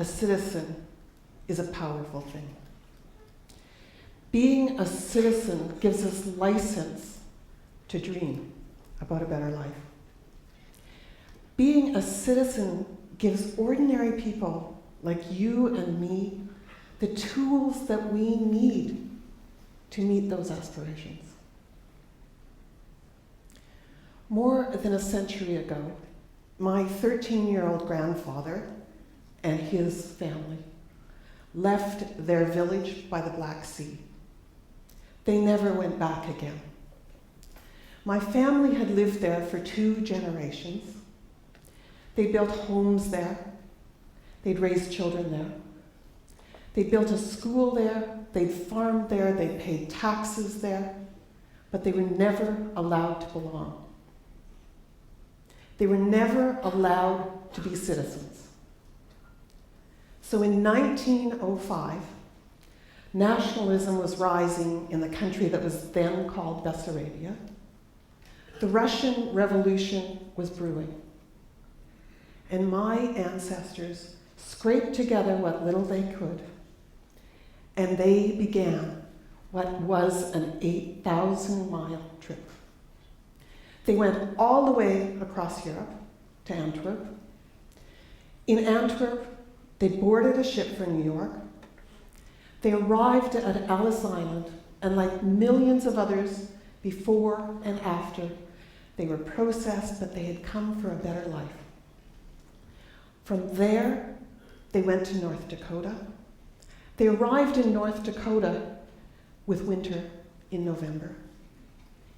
a citizen is a powerful thing. Being a citizen gives us license to dream about a better life. Being a citizen gives ordinary people like you and me the tools that we need to meet those aspirations. More than a century ago, my 13-year-old grandfather and his family left their village by the Black Sea. They never went back again. My family had lived there for 2 generations. They built homes there. They'd raised children there. They built a school there. They'd farmed there. They paid taxes there. But they were never allowed to belong. They were never allowed to be citizens. So in 1905, nationalism was rising in the country that was then called Bessarabia. The Russian Revolution was brewing. And my ancestors scraped together what little they could, and they began what was an 8,000-mile trip. They went all the way across Europe to Antwerp. In Antwerp, they boarded a ship for New York. They arrived at Ellis Island, and like millions of others before and after, they were processed, but they had come for a better life. From there, they went to North Dakota. They arrived in North Dakota with winter in November.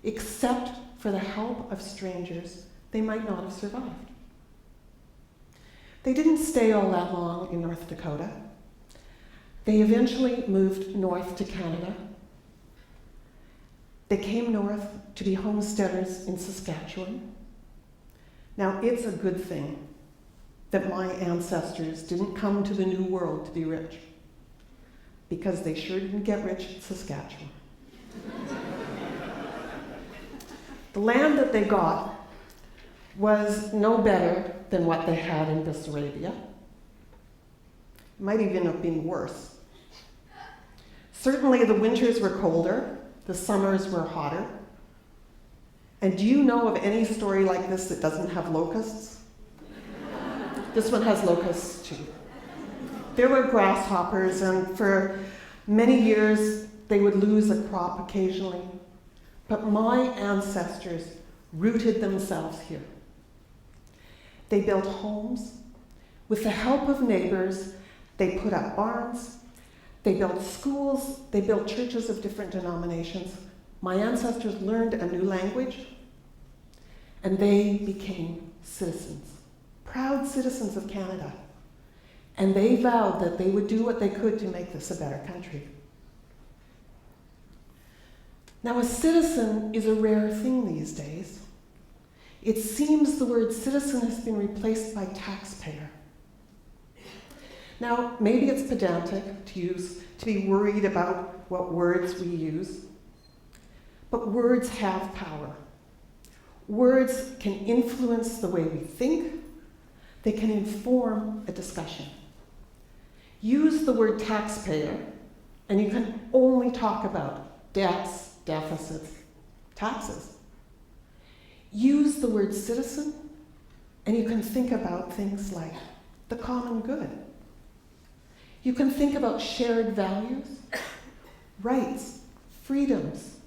Except for the help of strangers, they might not have survived. They didn't stay all that long in North Dakota. They eventually moved north to Canada. They came north to be homesteaders in Saskatchewan. Now, it's a good thing that my ancestors didn't come to the New World to be rich, because they sure didn't get rich in Saskatchewan. The land that they got was no better than what they had in Bessarabia. It might even have been worse. Certainly the winters were colder, the summers were hotter. And do you know of any story like this that doesn't have locusts? This one has locusts too. There were grasshoppers, and for many years they would lose a crop occasionally. But my ancestors rooted themselves here. They built homes. With the help of neighbors, they put up barns. They built schools. They built churches of different denominations. My ancestors learned a new language, and they became citizens, proud citizens of Canada. And they vowed that they would do what they could to make this a better country. Now, a citizen is a rare thing these days. It seems the word citizen has been replaced by taxpayer. Now, maybe it's pedantic to be worried about what words we use, but words have power. Words can influence the way we think. They can inform a discussion. Use the word taxpayer, and you can only talk about debts, deficits, taxes. Use the word citizen, and you can think about things like the common good. You can think about shared values, rights, freedoms,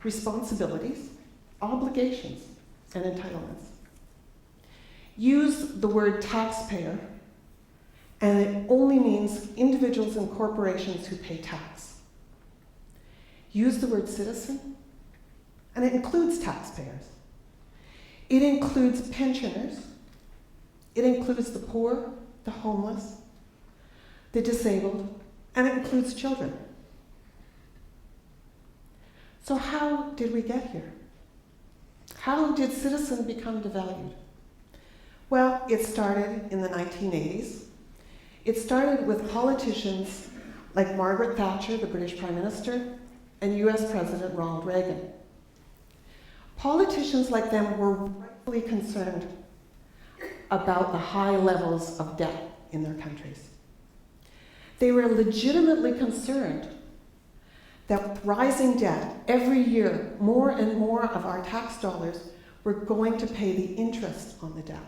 responsibilities, obligations, and entitlements. Use the word taxpayer, and it only means individuals and corporations who pay tax. Use the word citizen, and it includes taxpayers. It includes pensioners. It includes the poor, the homeless, the disabled, and it includes children. So how did we get here? How did citizen become devalued? Well, it started in the 1980s. It started with politicians like Margaret Thatcher, the British Prime Minister, and US President Ronald Reagan. Politicians like them were rightfully concerned about the high levels of debt in their countries. They were legitimately concerned that with rising debt, every year, more and more of our tax dollars were going to pay the interest on the debt.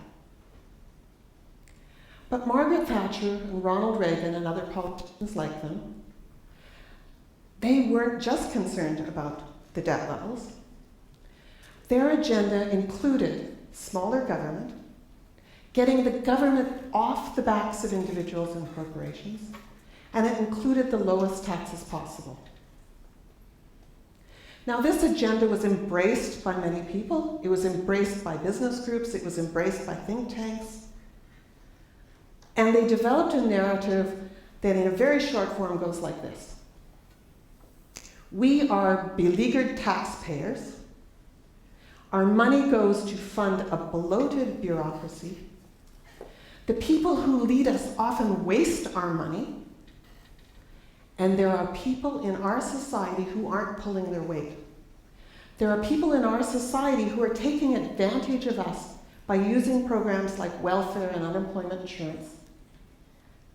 But Margaret Thatcher and Ronald Reagan and other politicians like them, they weren't just concerned about the debt levels. Their agenda included smaller government, getting the government off the backs of individuals and corporations, and it included the lowest taxes possible. Now, this agenda was embraced by many people. It was embraced by business groups. It was embraced by think tanks. And they developed a narrative that in a very short form goes like this. We are beleaguered taxpayers. Our money goes to fund a bloated bureaucracy. The people who lead us often waste our money. And there are people in our society who aren't pulling their weight. There are people in our society who are taking advantage of us by using programs like welfare and unemployment insurance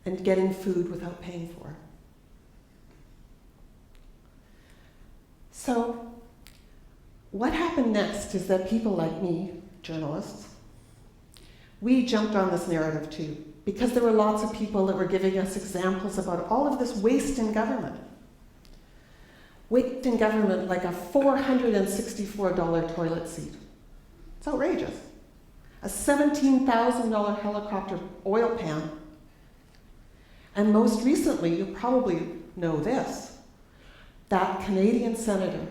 and getting food without paying for it. So, what happened next is that people like me, journalists, we jumped on this narrative too, because there were lots of people that were giving us examples about all of this waste in government. Waste in government like a $464 toilet seat. It's outrageous. A $17,000 helicopter oil pan. And most recently, you probably know this, that Canadian senator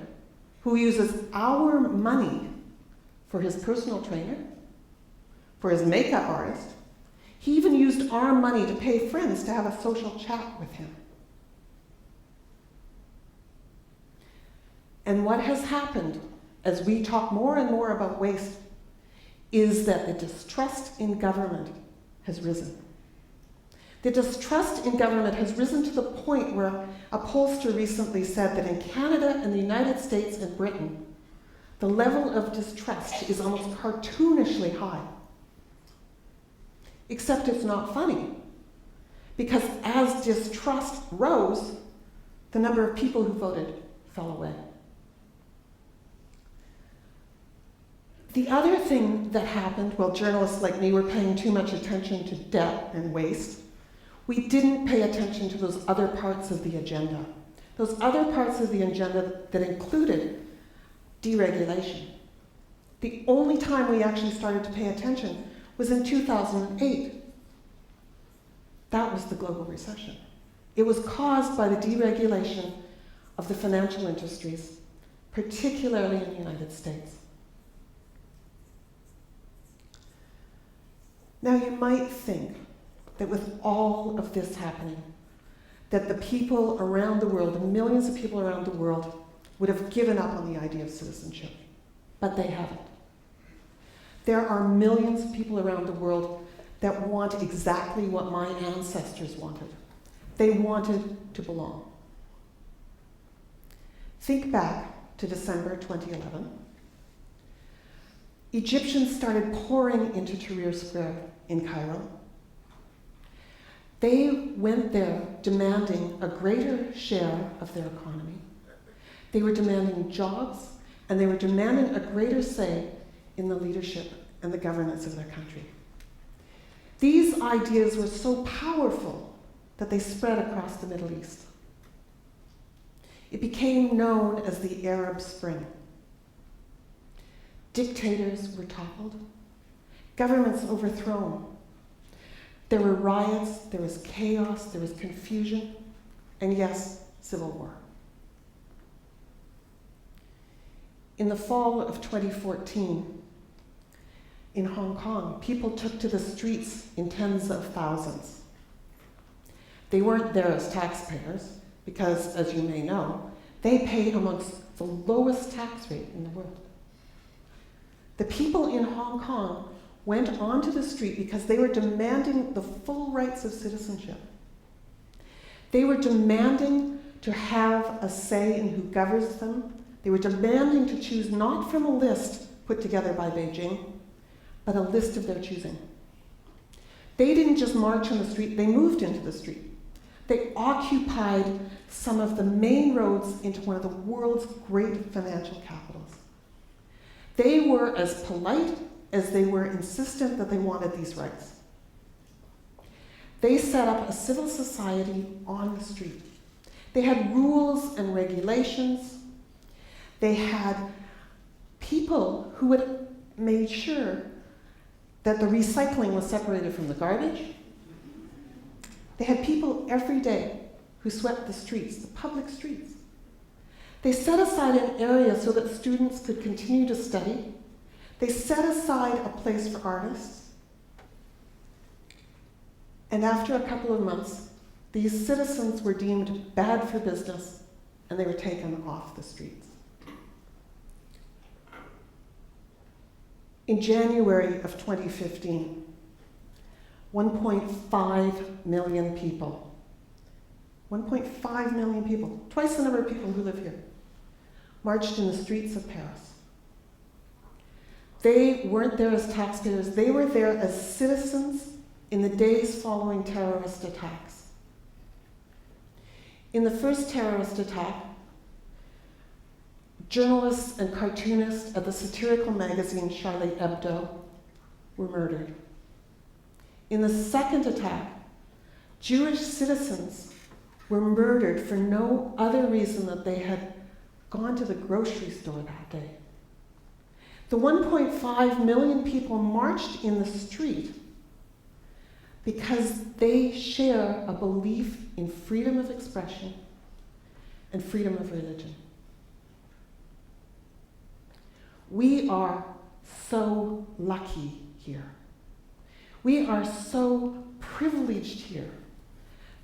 who uses our money for his personal trainer, for his makeup artist. He even used our money to pay friends to have a social chat with him. And what has happened as we talk more and more about waste is that the distrust in government has risen. The distrust in government has risen to the point where a pollster recently said that in Canada and the United States and Britain, the level of distrust is almost cartoonishly high. Except it's not funny, because as distrust rose, the number of people who voted fell away. The other thing that happened while journalists like me were paying too much attention to debt and waste, we didn't pay attention to those other parts of the agenda. Those other parts of the agenda that included deregulation. The only time we actually started to pay attention was in 2008. That was the global recession. It was caused by the deregulation of the financial industries, particularly in the United States. Now, you might think that with all of this happening, that the people around the world, the millions of people around the world, would have given up on the idea of citizenship, but they haven't. There are millions of people around the world that want exactly what my ancestors wanted. They wanted to belong. Think back to December 2011. Egyptians started pouring into Tahrir Square in Cairo. They went there demanding a greater share of their economy. They were demanding jobs, and they were demanding a greater say in the leadership and the governance of their country. These ideas were so powerful that they spread across the Middle East. It became known as the Arab Spring. Dictators were toppled, governments overthrown. There were riots, there was chaos, there was confusion, and yes, civil war. In the fall of 2014, in Hong Kong, people took to the streets in tens of thousands. They weren't there as taxpayers, because, as you may know, they pay amongst the lowest tax rate in the world. The people in Hong Kong went onto the street because they were demanding the full rights of citizenship. They were demanding to have a say in who governs them. They were demanding to choose not from a list put together by Beijing, but a list of their choosing. They didn't just march on the street, they moved into the street. They occupied some of the main roads into one of the world's great financial capitals. They were as polite as they were insistent that they wanted these rights. They set up a civil society on the street. They had rules and regulations. They had people who had made sure that the recycling was separated from the garbage. They had people every day who swept the streets, the public streets. They set aside an area so that students could continue to study. They set aside a place for artists. And after a couple of months, these citizens were deemed bad for business, and they were taken off the streets. In January of 2015, 1.5 million people, 1.5 million people, twice the number of people who live here, marched in the streets of Paris. They weren't there as taxpayers, they were there as citizens in the days following terrorist attacks. In the first terrorist attack, journalists and cartoonists at the satirical magazine Charlie Hebdo were murdered. In the second attack, Jewish citizens were murdered for no other reason than they had gone to the grocery store that day. The 1.5 million people marched in the street because they share a belief in freedom of expression and freedom of religion. We are so lucky here. We are so privileged here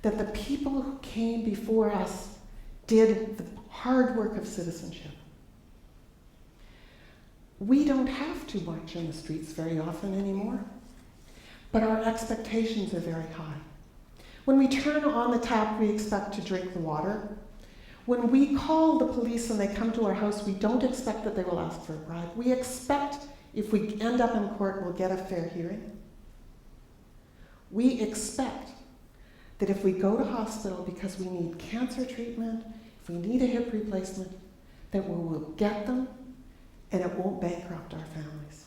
that the people who came before us did the hard work of citizenship. We don't have to march in the streets very often anymore, but our expectations are very high. When we turn on the tap, we expect to drink the water. When we call the police and they come to our house, we don't expect that they will ask for a bribe. We expect if we end up in court, we'll get a fair hearing. We expect that if we go to hospital because we need cancer treatment, if we need a hip replacement, that we will get them and it won't bankrupt our families.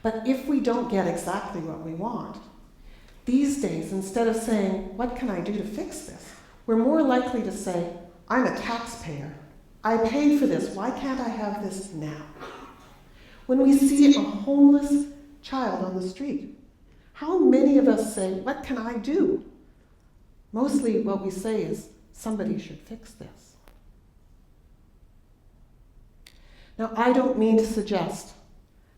But if we don't get exactly what we want, these days, instead of saying, what can I do to fix this? We're more likely to say, I'm a taxpayer. I paid for this. Why can't I have this now? When we see a homeless child on the street, how many of us say, what can I do? Mostly what we say is, somebody should fix this. Now, I don't mean to suggest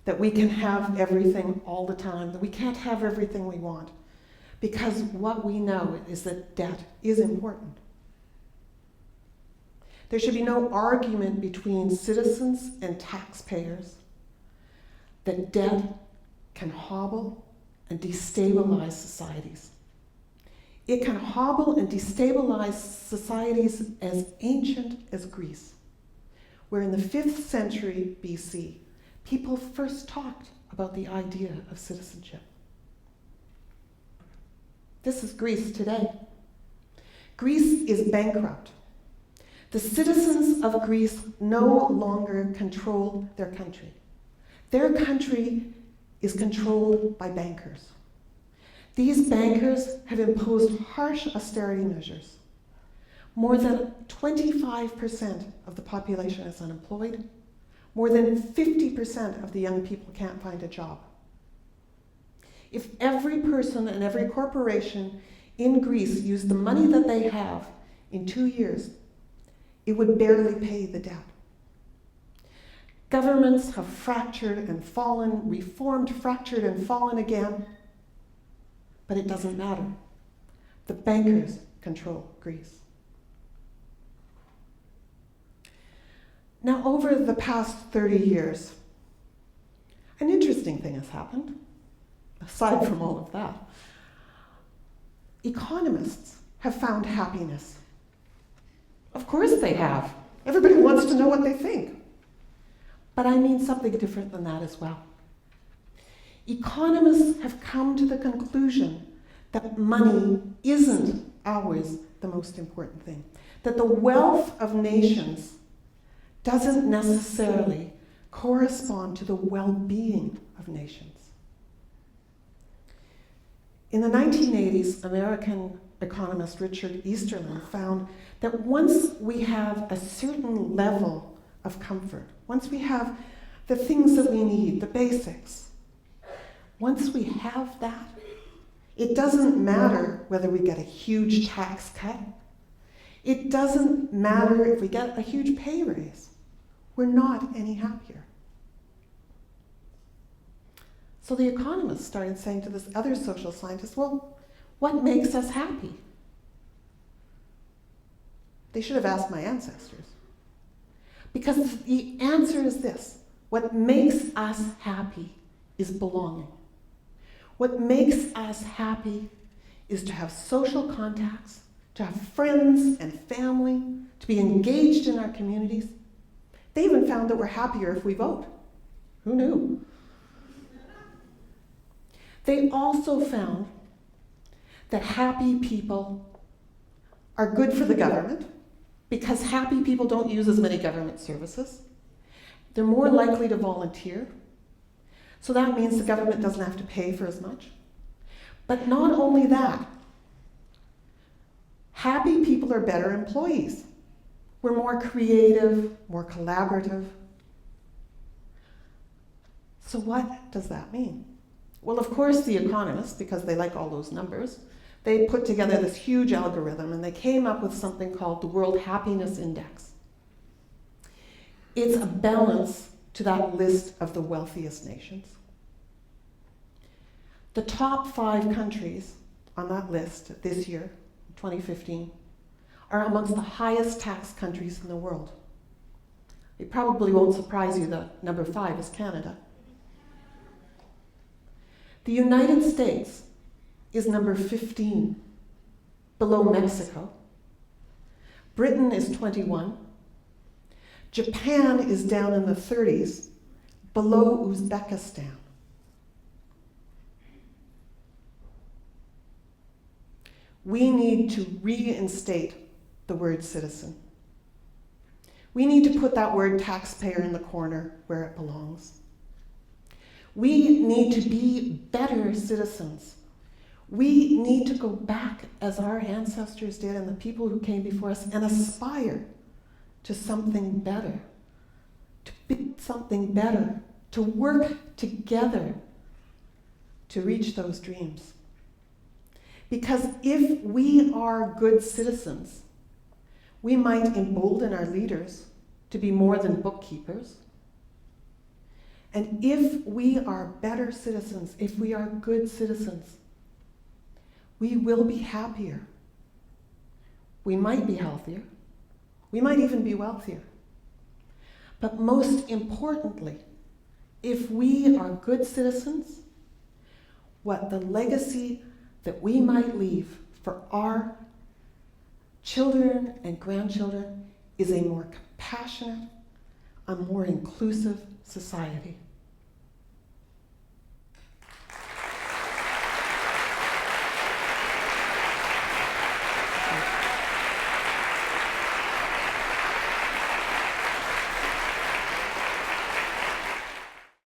that we can have everything all the time, that we can't have everything we want, because what we know is that debt is important. There should be no argument between citizens and taxpayers that debt can hobble and destabilize societies. It can hobble and destabilize societies as ancient as Greece, where in the 5th century BC, people first talked about the idea of citizenship. This is Greece today. Greece is bankrupt. The citizens of Greece no longer control their country. Their country is controlled by bankers. These bankers have imposed harsh austerity measures. More than 25% of the population is unemployed. More than 50% of the young people can't find a job. If every person and every corporation in Greece used the money that they have in 2 years, it would barely pay the debt. Governments have fractured and fallen, reformed, fractured and fallen again, but it doesn't matter. The bankers control Greece. Now, over the past 30 years, an interesting thing has happened, aside from all of that. Economists have found happiness. Of course they have. Everybody wants to know what they think. But I mean something different than that as well. Economists have come to the conclusion that money isn't always the most important thing, that the wealth of nations doesn't necessarily correspond to the well-being of nations. In the 1980s, American economist Richard Easterlin found that once we have a certain level of comfort, once we have the things that we need, the basics, once we have that, it doesn't matter whether we get a huge tax cut. It doesn't matter if we get a huge pay raise. We're not any happier. So the economists started saying to this other social scientist, well, what makes us happy? They should have asked my ancestors. Because the answer is this: what makes us happy is belonging. What makes us happy is to have social contacts, to have friends and family, to be engaged in our communities. They even found that we're happier if we vote. Who knew? They also found that happy people are good for the government because happy people don't use as many government services. They're more likely to volunteer. So that means the government doesn't have to pay for as much. But not only that, happy people are better employees. We're more creative, more collaborative. So what does that mean? Well, of course, the economists, because they like all those numbers, they put together this huge algorithm and they came up with something called the World Happiness Index. It's a balance to that list of the wealthiest nations. The top 5 countries on that list this year, 2015, are amongst the highest tax countries in the world. It probably won't surprise you that number 5 is Canada. The United States is number 15, below Mexico. Britain is 21. Japan is down in the 30s, below Uzbekistan. We need to reinstate the word citizen. We need to put that word taxpayer in the corner where it belongs. We need to be better citizens. We need to go back as our ancestors did and the people who came before us and aspire to something better, to be something better, to work together to reach those dreams. Because if we are good citizens, we might embolden our leaders to be more than bookkeepers. And if we are better citizens, if we are good citizens, we will be happier. We might be healthier. We might even be wealthier. But most importantly, if we are good citizens, what the legacy that we might leave for our children and grandchildren is a more compassionate, a more inclusive society.